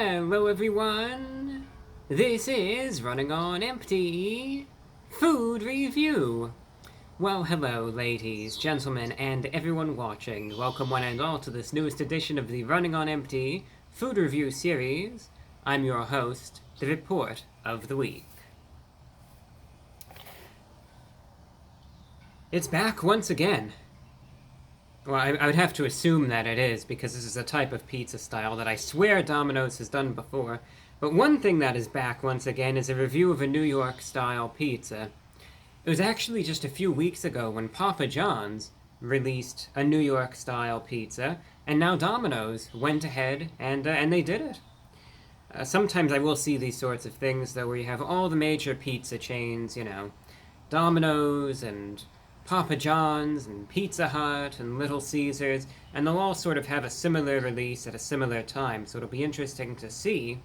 Hello everyone! This is Running on Empty Food Review. Well, hello ladies, gentlemen, and everyone watching. Welcome one and all to this newest edition of the Running on Empty Food Review series. I'm your host, The Report of the Week. It's back once again. Well, I would have to assume that it is, because this is a type of pizza style that I swear Domino's has done before. But one thing that is back once again is a review of a New York-style pizza. It was actually just a few weeks ago when Papa John's released a New York-style pizza, and now Domino's went ahead and they did it. Sometimes I will see these sorts of things, though, where you have all the major pizza chains, you know, Domino's and Papa John's and Pizza Hut and Little Caesars, and they'll all sort of have a similar release at a similar time, so it'll be interesting to see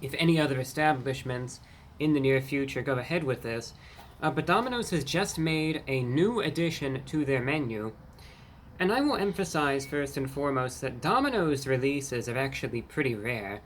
if any other establishments in the near future go ahead with this. But Domino's has just made a new addition to their menu, and I will emphasize first and foremost that Domino's releases are actually pretty rare.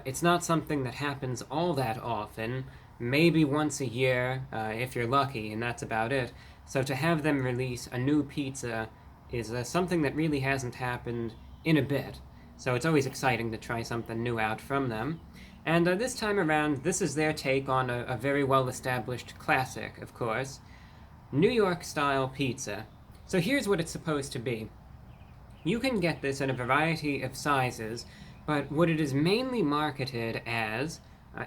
It's not something that happens all that often, maybe once a year if you're lucky, and that's about it. So to have them release a new pizza is something that really hasn't happened in a bit. So it's always exciting to try something new out from them. And this time around, this is their take on a very well-established classic, of course. New York-style pizza. So here's what it's supposed to be. You can get this in a variety of sizes, but what it is mainly marketed as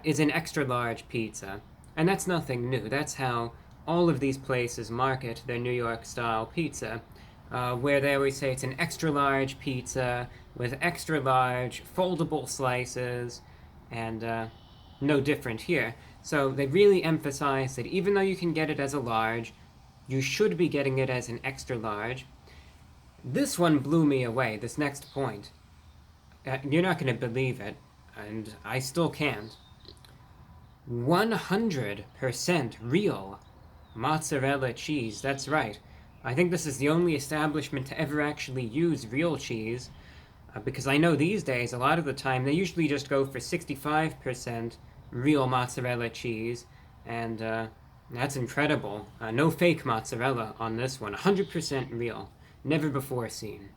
is an extra-large pizza. And that's nothing new. That's how all of these places market their New York-style pizza, where they always say it's an extra-large pizza with extra-large foldable slices, and no different here. So they really emphasize that even though you can get it as a large, you should be getting it as an extra-large. This one blew me away, this next point. You're not going to believe it, and I still can't. 100% real mozzarella cheese, that's right. I think this is the only establishment to ever actually use real cheese, because I know these days, a lot of the time, they usually just go for 65% real mozzarella cheese, and that's incredible. No fake mozzarella on this one, 100% real, never before seen.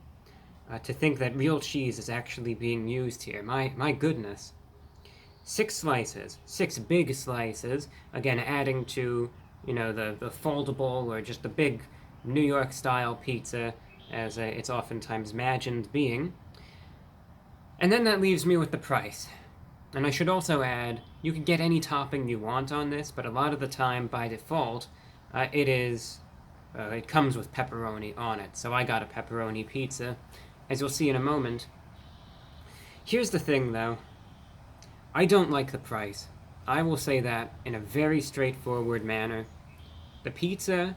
To think that real cheese is actually being used here, my goodness. 6 slices, 6 big slices, again adding to, you know, the foldable or just the big New York-style pizza, as it's oftentimes imagined being. And then that leaves me with the price. And I should also add, you can get any topping you want on this, but a lot of the time, by default, it comes with pepperoni on it. So I got a pepperoni pizza, as you'll see in a moment. Here's the thing, though. I don't like the price. I will say that in a very straightforward manner. The pizza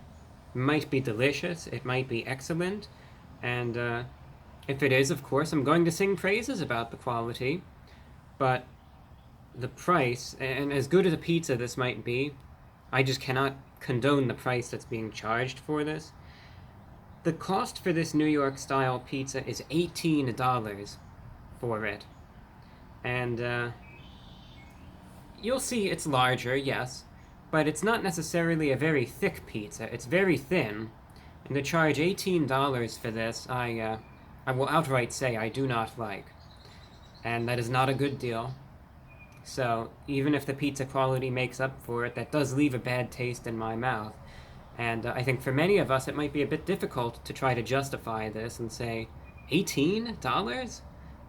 might be delicious, it might be excellent, and if it is, of course, I'm going to sing praises about the quality, but the price, and as good as a pizza this might be, I just cannot condone the price that's being charged for this. The cost for this New York-style pizza is $18 for it, and you'll see it's larger, yes, but it's not necessarily a very thick pizza. It's very thin, and to charge $18 for this, I will outright say I do not like. And that is not a good deal. So, even if the pizza quality makes up for it, that does leave a bad taste in my mouth. And I think for many of us, it might be a bit difficult to try to justify this and say, $18?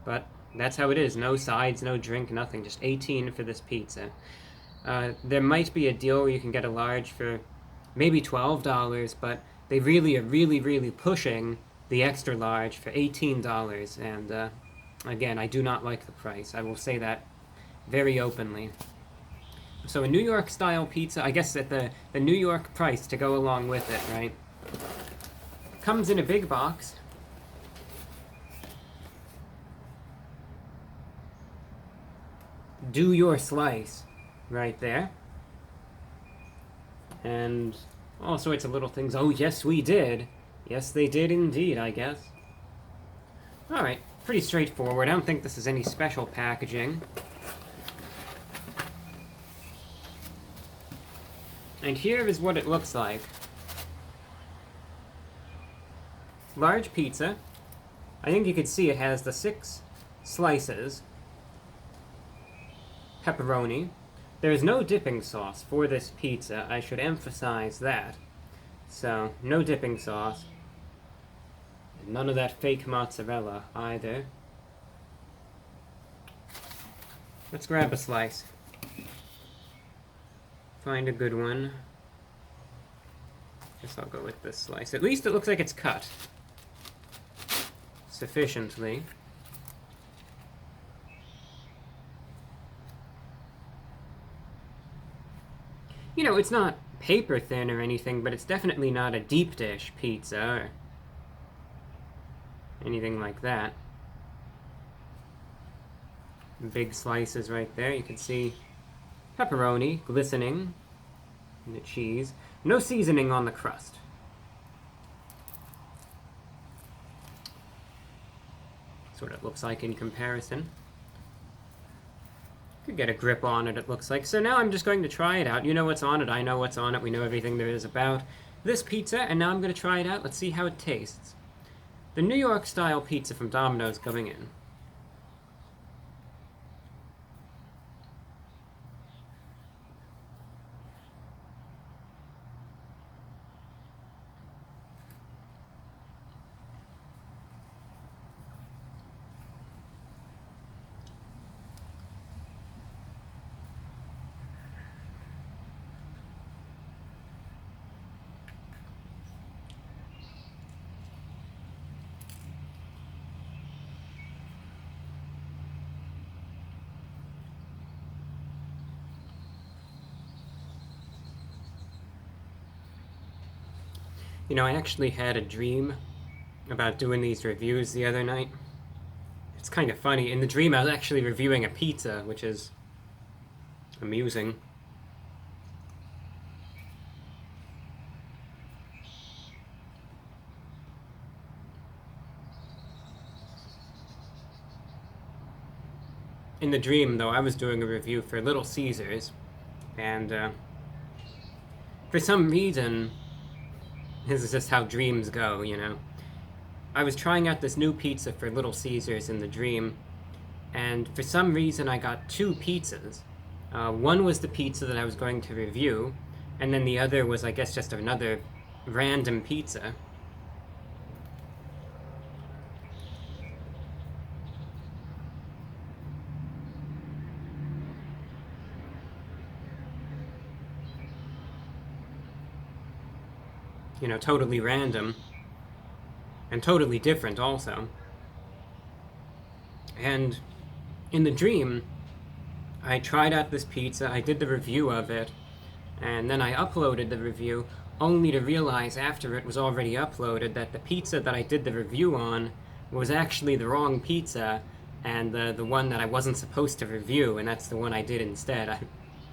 But that's how it is. No sides, no drink, nothing. Just $18 for this pizza. There might be a deal where you can get a large for maybe $12, but they really are really pushing the extra large for $18. And again, I do not like the price. I will say that very openly. So a New York-style pizza, I guess at the New York price to go along with it, right? Comes in a big box. Do your slice right there. And all sorts of little things. Oh, yes, we did. Yes, they did indeed, I guess. Alright, pretty straightforward. I don't think this is any special packaging. And here is what it looks like. Large pizza. I think you can see it has the 6 slices. Pepperoni. There is no dipping sauce for this pizza. I should emphasize that. So, no dipping sauce. None of that fake mozzarella either. Let's grab a slice. Find a good one. Guess I'll go with this slice. At least it looks like it's cut sufficiently. You know, it's not paper thin or anything, but it's definitely not a deep dish pizza or anything like that. Big slices right there. You can see pepperoni glistening in the cheese. No seasoning on the crust. That's what it looks like in comparison. Could get a grip on it, it looks like. So now I'm just going to try it out. You know what's on it, I know what's on it, we know everything there is about this pizza, and now I'm going to try it out. Let's see how it tastes. The New York style pizza from Domino's going in. You know, I actually had a dream about doing these reviews the other night. It's kind of funny. In the dream, I was actually reviewing a pizza, which is amusing. In the dream, though, I was doing a review for Little Caesars, and for some reason, this is just how dreams go, you know. I was trying out this new pizza for Little Caesars in the dream, and for some reason I got 2 pizzas. One was the pizza that I was going to review, and then the other was, I guess, just another random pizza. You know, totally random. And totally different, also. And in the dream, I tried out this pizza, I did the review of it, and then I uploaded the review, only to realize after it was already uploaded that the pizza that I did the review on was actually the wrong pizza, and the one that I wasn't supposed to review, and that's the one I did instead.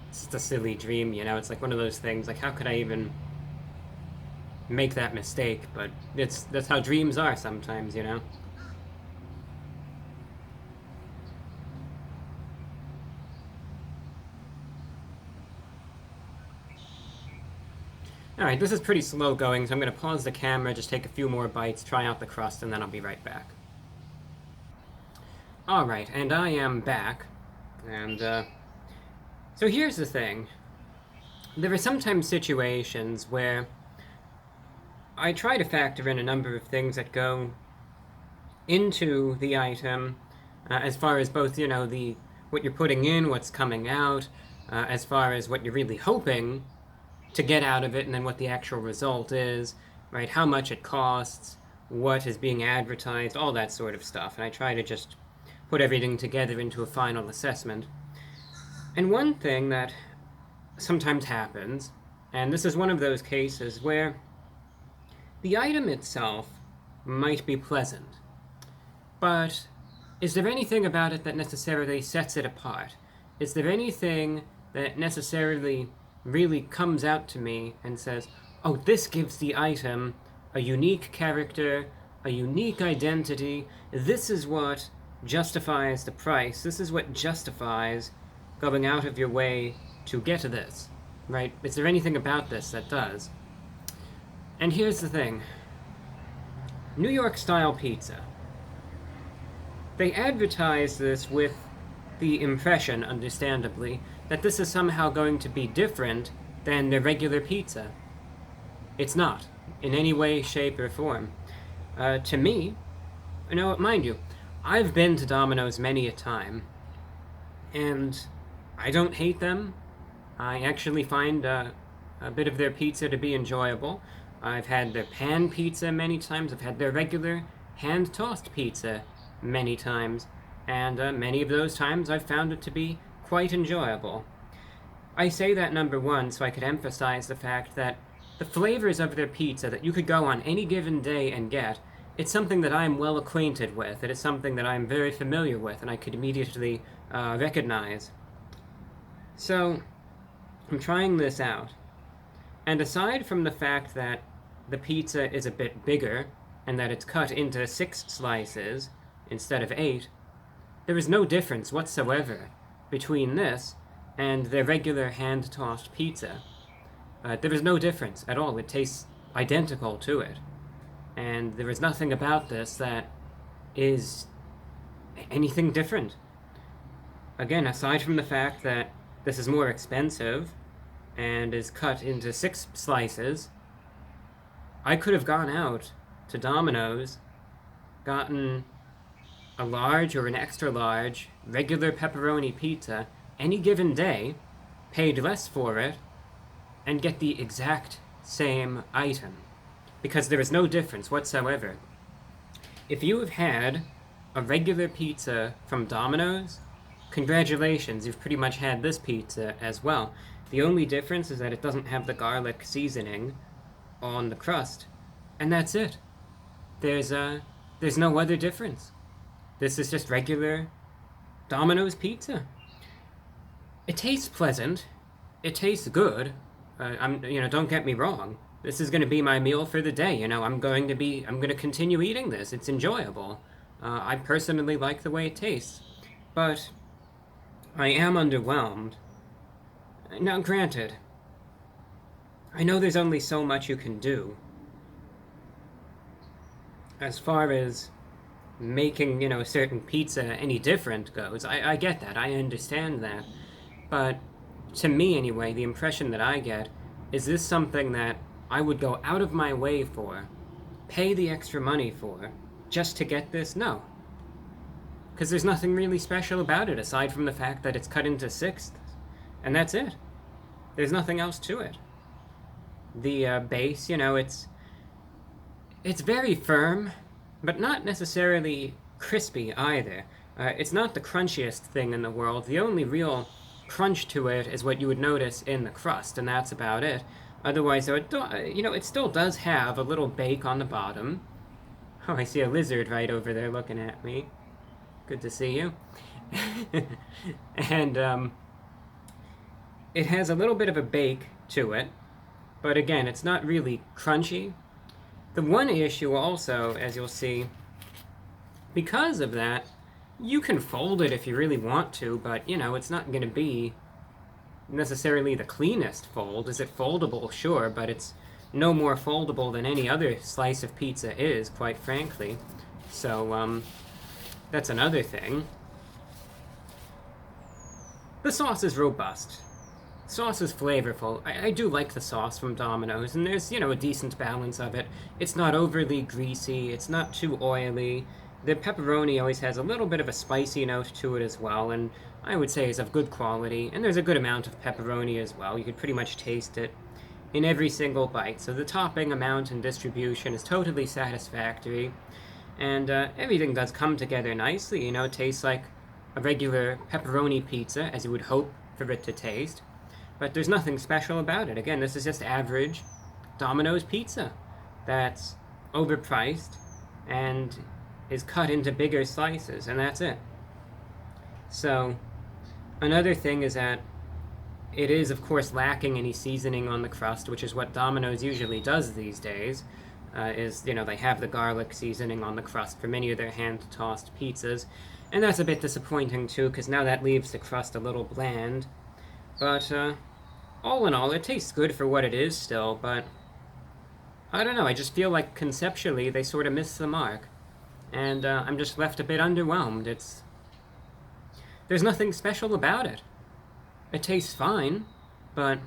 It's just a silly dream, you know, it's like one of those things, like how could I even make that mistake? But that's how dreams are sometimes, you know. Alright, this is pretty slow going, so I'm going to pause the camera, just take a few more bites, try out the crust, and then I'll be right back. Alright, and I am back, and so here's the thing. There are sometimes situations where I try to factor in a number of things that go into the item, as far as both, you know, what you're putting in, what's coming out, as far as what you're really hoping to get out of it, and then what the actual result is, right? How much it costs, what is being advertised, all that sort of stuff. And I try to just put everything together into a final assessment. And one thing that sometimes happens, and this is one of those cases where the item itself might be pleasant, but is there anything about it that necessarily sets it apart? Is there anything that necessarily really comes out to me and says, oh, this gives the item a unique character, a unique identity. This is what justifies the price. This is what justifies going out of your way to get this, right? Is there anything about this that does? And here's the thing. New York style pizza. They advertise this with the impression, understandably, that this is somehow going to be different than their regular pizza. It's not, in any way, shape, or form. To me, mind you, I've been to Domino's many a time, and I don't hate them. I actually find a bit of their pizza to be enjoyable. I've had their pan pizza many times. I've had their regular hand-tossed pizza many times, and many of those times I've found it to be quite enjoyable. I say that, number one, so I could emphasize the fact that the flavors of their pizza that you could go on any given day and get, it's something that I'm well acquainted with. It is something that I'm very familiar with, and I could immediately recognize. So, I'm trying this out. And aside from the fact that the pizza is a bit bigger, and that it's cut into 6 slices instead of 8, there is no difference whatsoever between this and their regular hand-tossed pizza. There is no difference at all. It tastes identical to it. And there is nothing about this that is anything different. Again, aside from the fact that this is more expensive and is cut into 6 slices, I could have gone out to Domino's, gotten a large or an extra large regular pepperoni pizza any given day, paid less for it, and get the exact same item. Because there is no difference whatsoever. If you have had a regular pizza from Domino's, congratulations, you've pretty much had this pizza as well. The only difference is that it doesn't have the garlic seasoning on the crust, and that's it. There's no other difference. This is just regular Domino's pizza. It tastes pleasant. It tastes good. Don't get me wrong. This is going to be my meal for the day. I'm going to continue eating this. It's enjoyable. I personally like the way it tastes. But I am underwhelmed. Now, granted, I know there's only so much you can do as far as making, a certain pizza any different goes. I get that. I understand that. But to me, anyway, the impression that I get is this something that I would go out of my way for, pay the extra money for, just to get this? No. Because there's nothing really special about it, aside from the fact that it's cut into 6ths. And that's it. There's nothing else to it. The base, it's very firm, but not necessarily crispy either. It's not the crunchiest thing in the world. The only real crunch to it is what you would notice in the crust, and that's about it. Otherwise, it still does have a little bake on the bottom. Oh, I see a lizard right over there looking at me. Good to see you. And it has a little bit of a bake to it, but again, it's not really crunchy. The one issue also, as you'll see, because of that, you can fold it if you really want to, but, it's not going to be necessarily the cleanest fold. Is it foldable? Sure, but it's no more foldable than any other slice of pizza is, quite frankly. So, that's another thing. The sauce is robust. Sauce is flavorful. I do like the sauce from Domino's, and there's, a decent balance of it. It's not overly greasy, it's not too oily. The pepperoni always has a little bit of a spicy note to it as well, and I would say is of good quality. And there's a good amount of pepperoni as well. You could pretty much taste it in every single bite. So the topping amount and distribution is totally satisfactory. And everything does come together nicely. It tastes like a regular pepperoni pizza, as you would hope for it to taste. But there's nothing special about it. Again, this is just average Domino's pizza that's overpriced and is cut into bigger slices, and that's it. So, another thing is that it is, of course, lacking any seasoning on the crust, which is what Domino's usually does these days. is, they have the garlic seasoning on the crust for many of their hand-tossed pizzas. And that's a bit disappointing, too, because now that leaves the crust a little bland. But, all in all, it tastes good for what it is still, but I don't know, I just feel like conceptually they sort of missed the mark. And I'm just left a bit underwhelmed. There's nothing special about it. It tastes fine, but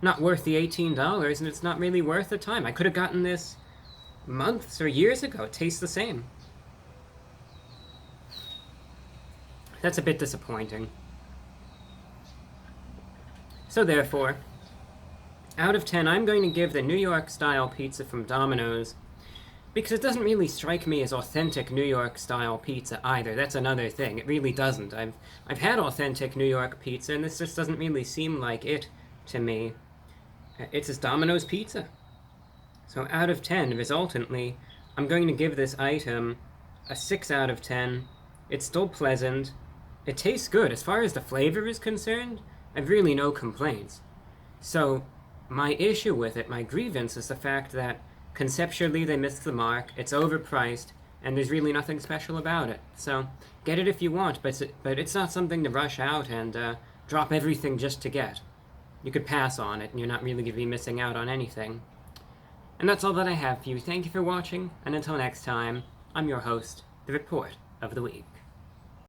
not worth the $18, and it's not really worth the time. I could have gotten this months or years ago. It tastes the same. That's a bit disappointing. So therefore, out of 10, I'm going to give the New York-style pizza from Domino's, because it doesn't really strike me as authentic New York-style pizza either. That's another thing. It really doesn't. I've had authentic New York pizza, and this just doesn't really seem like it to me. It's just Domino's pizza. So out of 10, resultantly, I'm going to give this item a 6 out of 10. It's still pleasant. It tastes good. As far as the flavor is concerned, I've really no complaints. So my issue with it, my grievance, is the fact that conceptually they missed the mark, it's overpriced, and there's really nothing special about it. So get it if you want, but it's not something to rush out and drop everything just to get. You could pass on it, and you're not really going to be missing out on anything. And that's all that I have for you. Thank you for watching, and until next time, I'm your host, The Report of the Week.